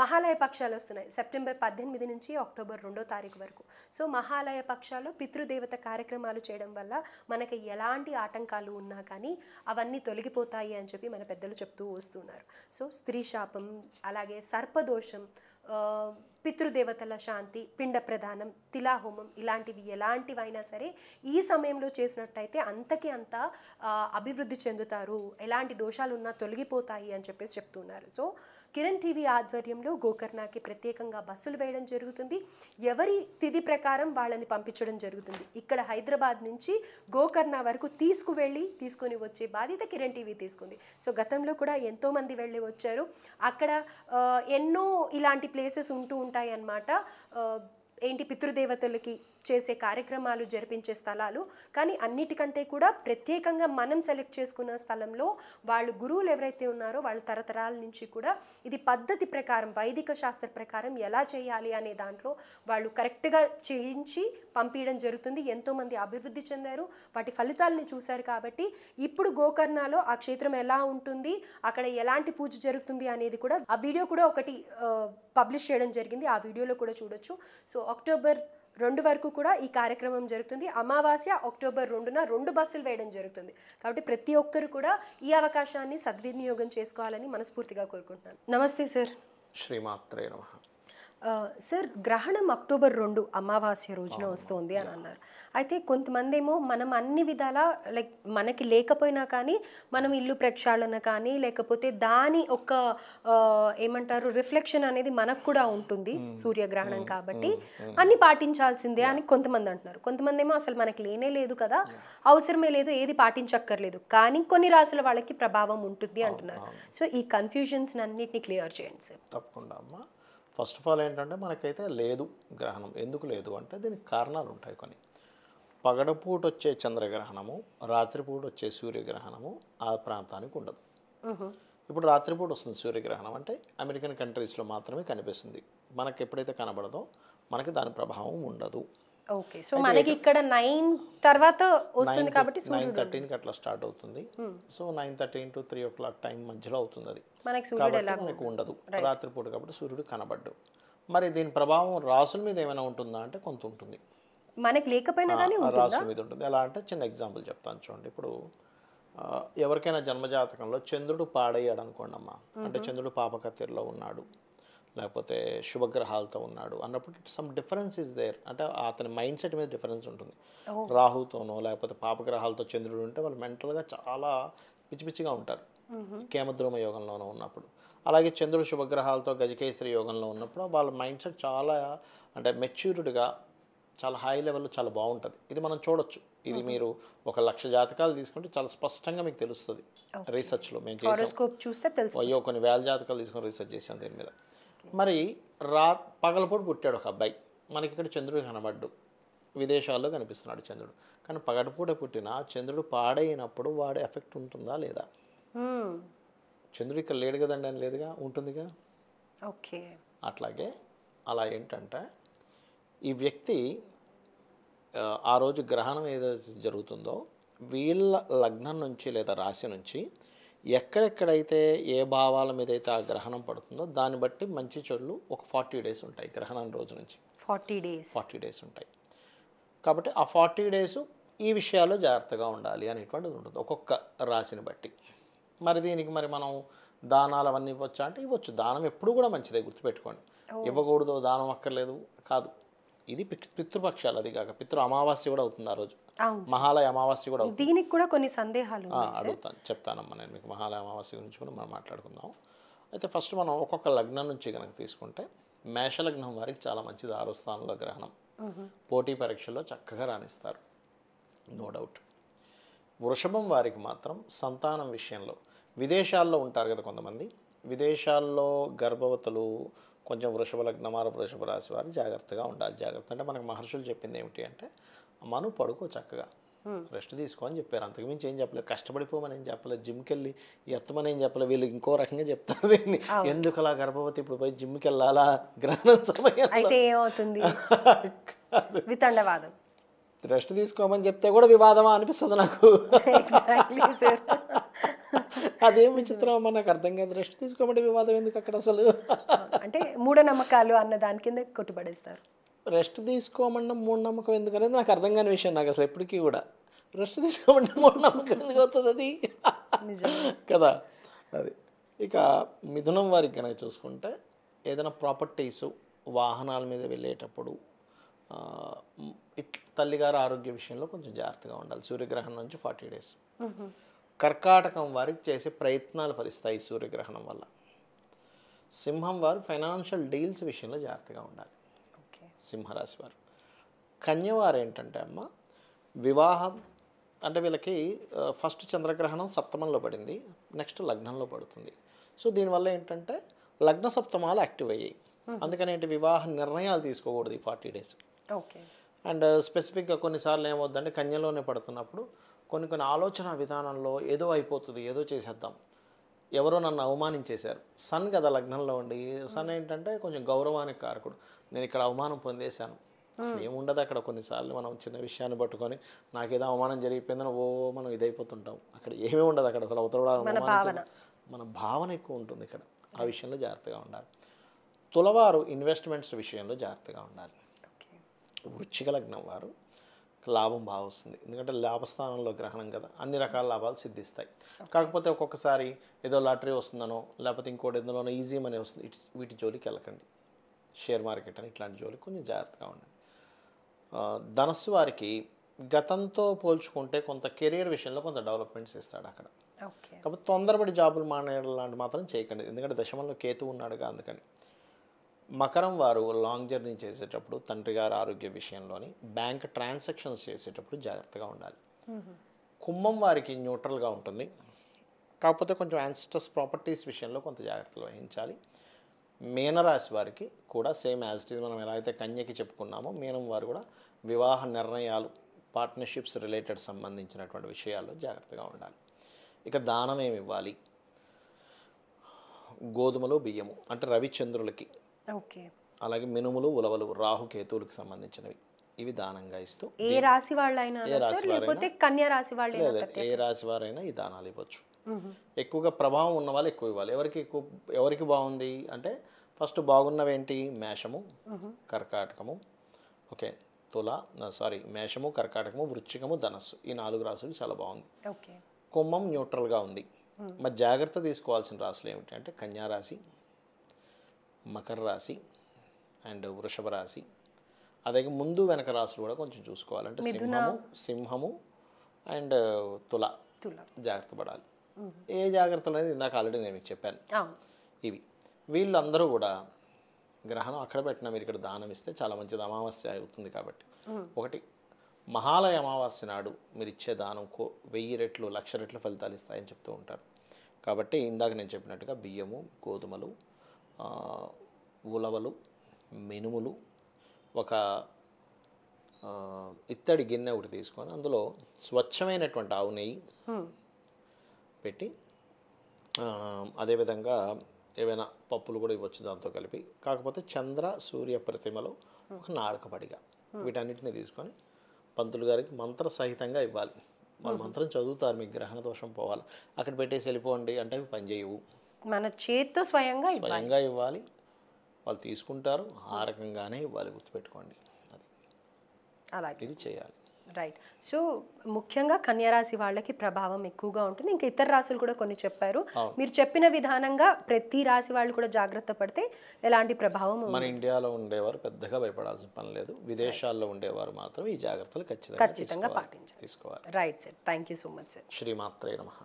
మహాలయ పక్షాలు వస్తున్నాయి సెప్టెంబర్ 18 నుంచి అక్టోబర్ 2వ తారీఖు వరకు. సో మహాలయ పక్షాలు పితృదేవత కార్యక్రమాలు చేయడం వల్ల మనకి ఎలాంటి ఆటంకాలు ఉన్నా కానీ అవన్నీ తొలగిపోతాయి అని చెప్పి మన పెద్దలు చెప్తూ వస్తున్నారు. సో స్త్రీ శాపం, అలాగే సర్పదోషం, పితృదేవతల శాంతి, పిండ ప్రదానం, తిలాహోమం ఇలాంటివి ఎలాంటివైనా సరే ఈ సమయంలో చేసినట్టయితే అంతకి అంత అభివృద్ధి చెందుతారు, ఎలాంటి దోషాలు ఉన్నా తొలగిపోతాయి అని చెప్పేసి చెప్తున్నారు. సో కిరణ్ టీవీ ఆధ్వర్యంలో గోకర్ణకి ప్రత్యేకంగా బస్సులు వేయడం జరుగుతుంది. ఎవరి తిథి ప్రకారం వాళ్ళని పంపించడం జరుగుతుంది. ఇక్కడ హైదరాబాద్ నుంచి గోకర్ణ వరకు తీసుకొని వచ్చే బాధ్యత కిరణ్ టీవీ తీసుకుంది. సో గతంలో కూడా ఎంతోమంది వెళ్ళి వచ్చారు. అక్కడ ఎన్నో ఇలాంటి ప్లేసెస్ ఉంటూ ఉంటాయి అన్నమాట. ఏంటి పితృదేవతలకి చేసే కార్యక్రమాలు జరిపించే స్థలాలు. కానీ అన్నిటికంటే కూడా ప్రత్యేకంగా మనం సెలెక్ట్ చేసుకున్న స్థలంలో వాళ్ళు గురువులు ఎవరైతే ఉన్నారో వాళ్ళు తరతరాల నుంచి కూడా ఇది పద్ధతి ప్రకారం వైదిక శాస్త్ర ప్రకారం ఎలా చేయాలి అనే దాంట్లో వాళ్ళు కరెక్ట్గా చేయించి పంపించడం జరుగుతుంది. ఎంతోమంది అభివృద్ధి చెందారు, వాటి ఫలితాలని చూశారు. కాబట్టి ఇప్పుడు గోకర్ణలో ఆ క్షేత్రం ఎలా ఉంటుంది, అక్కడ ఎలాంటి పూజ జరుగుతుంది అనేది కూడా ఆ వీడియో కూడా ఒకటి పబ్లిష్ చేయడం జరిగింది. ఆ వీడియోలో కూడా చూడొచ్చు. సో అక్టోబర్ 2 వరకు కూడా ఈ కార్యక్రమం జరుగుతుంది. అమావాస్య అక్టోబర్ 2న 2 బస్సులు వేయడం జరుగుతుంది. కాబట్టి ప్రతి ఒక్కరు కూడా ఈ అవకాశాన్ని సద్వినియోగం చేసుకోవాలని మనస్ఫూర్తిగా కోరుకుంటున్నాను. నమస్తే సార్. శ్రీమాత్రే నమః. సార్ గ్రహణం అక్టోబర్ 2 అమావాస్య రోజున వస్తుంది అని అన్నారు. అయితే కొంతమంది ఏమో మనం అన్ని విధాల లైక్ మనకి లేకపోయినా కానీ మనం ఇల్లు ప్రక్షాళన కానీ లేకపోతే దాని ఒక ఏమంటారు రిఫ్లెక్షన్ అనేది మనకు కూడా ఉంటుంది సూర్యగ్రహణం కాబట్టి అన్ని పాటించాల్సిందే అని కొంతమంది అంటున్నారు. కొంతమంది ఏమో అసలు మనకి లేనే లేదు కదా, అవసరమే లేదు, ఏది పాటించక్కర్లేదు, కానీ కొన్ని రాసుల వాళ్ళకి ప్రభావం ఉంటుంది అంటున్నారు. సో ఈ కన్ఫ్యూజన్స్ అన్నిటిని క్లియర్ చేయండి సార్. తప్పకుండా అమ్మా. ఫస్ట్ ఆఫ్ ఆల్ ఏంటంటే మనకైతే లేదు గ్రహణం. ఎందుకు లేదు అంటే దీనికి కారణాలు ఉంటాయి కొన్ని. పగడపూట వచ్చే చంద్రగ్రహణము, రాత్రిపూట వచ్చే సూర్యగ్రహణము ఆ ప్రాంతానికి ఉండదు. ఇప్పుడు రాత్రిపూట వస్తుంది సూర్యగ్రహణం అంటే అమెరికన్ కంట్రీస్లో మాత్రమే కనిపిస్తుంది. మనకి ఎప్పుడైతే కనబడదో మనకి దాని ప్రభావం ఉండదు. ఓకే. సో మనకి ఇక్కడ 9 తర్వాత వస్తుంది కాబట్టి 9:13కి అట్లా స్టార్ట్ అవుతుంది. సో 9:13 to 3 o'clock టైం మధ్యలో అవుతుంది అది. మనకు ఉండదు రాత్రిపూట కాబట్టి సూర్యుడు కనబడ్డు. మరి దీని ప్రభావం రాసుల మీద ఏమైనా ఉంటుందా అంటే కొంత ఉంటుంది. మనకి లేకపోయినా కానీ రాసుల మీద ఉంటుంది. ఎలా అంటే చిన్న ఎగ్జాంపుల్ చెప్తాను చూడండి. ఇప్పుడు ఎవరికైనా జన్మజాతకంలో చంద్రుడు పాడయ్యాడు అనుకోండి అమ్మా, అంటే చంద్రుడు పాపకత్తిరిలో ఉన్నాడు లేకపోతే శుభగ్రహాలతో ఉన్నాడు అన్నప్పుడు సమ్ డిఫరెన్స్ ఇస్ దేర్. అంటే అతని మైండ్ సెట్ మీద డిఫరెన్స్ ఉంటుంది. రాహుతోనో లేకపోతే పాపగ్రహాలతో చంద్రుడు ఉంటే వాళ్ళు మెంటల్గా చాలా పిచ్చిపిచ్చిగా ఉంటారు కేమద్రోమ యోగంలోనూ ఉన్నప్పుడు. అలాగే చంద్రుడు శుభగ్రహాలతో గజకేసరి యోగంలో ఉన్నప్పుడు వాళ్ళ మైండ్ సెట్ చాలా అంటే మెచ్యూర్డ్గా చాలా హై లెవెల్లో చాలా బాగుంటుంది. ఇది మనం చూడొచ్చు. ఇది మీరు 1,00,000 జాతకాలు తీసుకుంటే చాలా స్పష్టంగా మీకు తెలుస్తుంది. రీసెర్చ్లో మేము చేసాం. కొన్ని వేల జాతకాలు తీసుకొని రీసెర్చ్ చేసాం దీని మీద. మరి పగలపూట పుట్టాడు ఒక అబ్బాయి, మనకి ఇక్కడ చంద్రుడు కనబడ్డు, విదేశాల్లో కనిపిస్తున్నాడు చంద్రుడు. కానీ పగటిపూట పుట్టిన చంద్రుడు పాడైనప్పుడు వాడు ఎఫెక్ట్ ఉంటుందా లేదా? చంద్రుడు ఇక్కడ లేడు కదండి అని లేదుగా, ఉంటుందిగా. ఓకే. అట్లాగే అలా ఏంటంటే ఈ వ్యక్తి ఆ రోజు గ్రహణం ఏదైతే జరుగుతుందో వీళ్ళ లగ్నం నుంచి లేదా రాశి నుంచి ఎక్కడెక్కడైతే ఏ భావాల మీద అయితే ఆ గ్రహణం పడుతుందో దాన్ని బట్టి మంచి చెడులు ఒక 40 days ఉంటాయి. గ్రహణం రోజు నుంచి 40 days ఉంటాయి. కాబట్టి ఆ 40 days ఈ విషయాల్లో జాగ్రత్తగా ఉండాలి అనేటువంటిది ఉంటుంది ఒక్కొక్క రాశిని బట్టి. మరి దీనికి మరి మనం దానాలు అవన్నీ ఇవ్వచ్చా అంటే ఇవ్వచ్చు. దానం ఎప్పుడు కూడా మంచిదే, గుర్తుపెట్టుకోండి. ఇవ్వకూడదు దానం అక్కర్లేదు కాదు. ఇది పితృపక్షాలు, అది కాక పితృ అమావాస్య కూడా అవుతుంది ఆ రోజు. మహాలయ అమావాస్య కూడా అవుతుంది. దీనికి కూడా కొన్ని సందేహాలు అడుగుతాను, చెప్తానమ్మా నేను మీకు. మహాలయ అమావాస్య గురించి కూడా మనం మాట్లాడుకుందాం. అయితే ఫస్ట్ మనం ఒక్కొక్క లగ్నం నుంచి కనుక తీసుకుంటే మేషలగ్నం వారికి చాలా మంచిది. 6వ స్థానంలో గ్రహణం. పోటీ పరీక్షల్లో చక్కగా రాణిస్తారు, నో డౌట్. వృషభం వారికి మాత్రం సంతానం విషయంలో విదేశాల్లో ఉంటారు కదా కొంతమంది, విదేశాల్లో గర్భవతులు కొంచెం వృషభ లగ్నం వృషభ రాశి వారు జాగ్రత్తగా ఉండాలి. జాగ్రత్త అంటే మనకు మహర్షులు చెప్పింది ఏమిటి అంటే మను పడుకో, చక్కగా రెస్ట్ తీసుకో అని చెప్పారు. అంతకుమించి ఏం చెప్పలేదు. కష్టపడిపోమని ఏం చెప్పలేదు, జిమ్కి వెళ్ళి ఎత్తమని ఏం చెప్పలేదు. వీళ్ళు ఇంకో రకంగా చెప్తారు దీన్ని. ఎందుకు అలా గర్భవతి ఇప్పుడు పోయి జిమ్కి వెళ్ళాలా గ్రహణం సమయం అయితే ఏమవుతుంది, రెస్ట్ తీసుకోమని చెప్తే కూడా వివాదమా అనిపిస్తుంది నాకు. అదేం విచిత్రం అమ్మా, నాకు అర్థం కాదు. రెస్ట్ తీసుకోమంటే వివాదం ఎందుకు అక్కడ అసలు? అంటే మూఢనమ్మకాలు అన్న దాని కింద కొట్టుబడేస్తారు. రెస్ట్ తీసుకోమన్నా మూఢనమ్మకం ఎందుకు అనేది నాకు అర్థం కాని విషయం. నాకు అసలు ఎప్పటికీ కూడా రెస్ట్ తీసుకోమంటే మూఢనమ్మకం ఎందుకు అవుతుంది అది కదా. అది ఇక మిథునం వారికి కనుక చూసుకుంటే ఏదైనా ప్రాపర్టీస్ వాహనాల మీద వెళ్ళేటప్పుడు తల్లిగారు ఆరోగ్య విషయంలో కొంచెం జాగ్రత్తగా ఉండాలి. సూర్యగ్రహణం నుంచి 40 days. కర్కాటకం వారికి చేసే ప్రయత్నాలు ఫలిస్తాయి సూర్యగ్రహణం వల్ల. సింహం వారు ఫైనాన్షియల్ డీల్స్ విషయంలో జాగ్రత్తగా ఉండాలి. సింహరాశి వారు. కన్యవారు ఏంటంటే అమ్మ, వివాహం అంటే వీళ్ళకి ఫస్ట్ చంద్రగ్రహణం సప్తమంలో పడింది, నెక్స్ట్ లగ్నంలో పడుతుంది. సో దీనివల్ల ఏంటంటే లగ్న సప్తమాలు యాక్టివ్ అయ్యాయి. అందుకని ఏంటి, వివాహ నిర్ణయాలు తీసుకోకూడదు ఈ 40 days. ఓకే. అండ్ స్పెసిఫిక్గా కొన్నిసార్లు ఏమవుద్దంటే కన్యలోనే పడుతున్నప్పుడు కొన్ని ఆలోచన విధానంలో ఏదో అయిపోతుంది, ఏదో చేసేద్దాం, ఎవరో నన్ను అవమానించేశారు. సన్ కదా లగ్నంలో ఉండి, సన్ ఏంటంటే కొంచెం గౌరవానికి కారకుడు. నేను ఇక్కడ అవమానం పొందేశాను, అసలు ఏముండదు అక్కడ. కొన్నిసార్లు మనం చిన్న విషయాన్ని పట్టుకొని నాకేదో అవమానం జరిగిపోయిందని మనం ఇదైపోతుంటాం. అక్కడ ఏమీ ఉండదు అక్కడ అసలు. అవతల మన భావన ఎక్కువ ఉంటుంది ఇక్కడ. ఆ విషయంలో జాగ్రత్తగా ఉండాలి. తులవారు ఇన్వెస్ట్మెంట్స్ విషయంలో జాగ్రత్తగా ఉండాలి. వృశ్చిక లగ్నం వారు లాభం బాగా వస్తుంది, ఎందుకంటే లాభస్థానంలో గ్రహణం కదా, అన్ని రకాల లాభాలు సిద్ధిస్తాయి. కాకపోతే ఒక్కొక్కసారి ఏదో లాటరీ వస్తుందనో లేకపోతే ఇంకోటి ఎందులోనో ఈజీ మనీ వస్తుంది, వీటి జోలికి వెళ్ళకండి. షేర్ మార్కెట్ అని ఇట్లాంటి జోలికి కొంచెం జాగ్రత్తగా ఉండండి. ధనస్సు వారికి గతంతో పోల్చుకుంటే కొంత కెరీర్ విషయంలో కొంత డెవలప్మెంట్స్ ఇస్తాడు అక్కడ. కాకపోతే తొందరపడి జాబులు మానేయడం లాంటి మాత్రం చేయకండి, ఎందుకంటే దశమంలో కేతు ఉన్నాడుగా, అందుకని. మకరం వారు లాంగ్ జర్నీ చేసేటప్పుడు తండ్రి గారి ఆరోగ్య విషయంలోని బ్యాంక్ ట్రాన్సాక్షన్స్ చేసేటప్పుడు జాగ్రత్తగా ఉండాలి. కుంభం వారికి న్యూట్రల్గా ఉంటుంది, కాకపోతే కొంచెం యాన్సిస్టర్స్ ప్రాపర్టీస్ విషయంలో కొంత జాగ్రత్తలు వహించాలి. మీనరాశి వారికి కూడా సేమ్ యాజ్ ఇట్ ఈజ్ మనం ఎలా అయితే కన్యకి చెప్పుకున్నామో, మీనం వారు కూడా వివాహ నిర్ణయాలు, పార్ట్నర్షిప్స్ రిలేటెడ్ సంబంధించినటువంటి విషయాల్లో జాగ్రత్తగా ఉండాలి. ఇక దానం ఏమి ఇవ్వాలి, గోధుమలు బియ్యము అంటే రవిచంద్రులకి, అలాగే మినుములు ఉలవలు రాహుకేతువులకు సంబంధించినవి, ఇవి దానంగా ఇస్తూ ఏ రాశి వాళ్ళైనా ఏ రాశి వారైనా ఈ దానాలు ఇవ్వచ్చు. ఎక్కువగా ప్రభావం ఉన్న వాళ్ళు ఎక్కువ ఇవ్వాలి. ఎవరికి బాగుంది అంటే ఫస్ట్ బాగున్నవేంటి, మేషము, కర్కాటకము, ఓకే, మేషము, కర్కాటకము, వృశ్చికము, ధనస్సు, ఈ 4 రాశులు చాలా బాగుంది. కుంభం న్యూట్రల్గా ఉంది. మరి జాగ్రత్త తీసుకోవాల్సిన రాశులు ఏమిటి అంటే కన్యా రాశి, మకర రాశి అండ్ వృషభ రాశి. అదే ముందు వెనక రాశులు కూడా కొంచెం చూసుకోవాలంటే సింహము అండ్ తుల జాగ్రత్త పడాలి. ఏ జాగ్రత్తలు అనేది ఇందాక ఆల్రెడీ నేను మీకు చెప్పాను. ఇవి వీళ్ళందరూ కూడా గ్రహణం అక్కడ పెట్టినా మీరు ఇక్కడ దానం ఇస్తే చాలా మంచిది, అమావాస్య అవుతుంది కాబట్టి. ఒకటి, మహాలయ అమావాస్య నాడు మీరు ఇచ్చే దానం 1000 రెట్లు 1,00,000 రెట్లు ఫలితాలు ఇస్తాయని చెప్తూ ఉంటారు. కాబట్టి ఇందాక నేను చెప్పినట్టుగా బియ్యము, గోధుమలు, ఉలవలు, మినుములు, ఒక ఇత్తడి గిన్నె ఒకటి తీసుకొని అందులో స్వచ్ఛమైనటువంటి ఆవు నెయ్యి పెట్టి, అదేవిధంగా ఏవైనా పప్పులు కూడా ఇవ్వచ్చు దాంతో కలిపి. కాకపోతే చంద్ర సూర్య ప్రతిమలో ఒక నాడకపడిగా వీటన్నిటిని తీసుకొని పంతులు గారికి మంత్ర సహితంగా ఇవ్వాలి. వాళ్ళు మంత్రం చదువుతారు, మీకు గ్రహణ దోషం పోవాలి, అక్కడ పెట్టేసి వెళ్ళిపోండి అంటే అవి పనిచేయవు. మన చేతితో స్వయంగా ఇవ్వాలి, వాళ్ళు తీసుకుంటారు, ఆ రకంగానే ఇవ్వాలి, గుర్తుపెట్టుకోండి. అది అలాగే ఇది చేయాలి. రైట్. సో ముఖ్యంగా కన్యారాశి వాళ్ళకి ప్రభావం ఎక్కువగా ఉంటుంది. ఇంకా ఇతర రాశులు కూడా కొన్ని చెప్పారు. మీరు చెప్పిన విధానంగా ప్రతి రాశి వాళ్ళు కూడా జాగ్రత్త పడితే ఎలాంటి ప్రభావం, మన ఇండియాలో ఉండేవారు పెద్దగా భయపడాల్సిన పని లేదు, విదేశాల్లో ఉండేవారు మాత్రం ఈ జాగ్రత్తలు ఖచ్చితంగా పాటించాలి, తీసుకోవాలి. Right sir. Thank you so much sir. శ్రీమాత్రే నమః.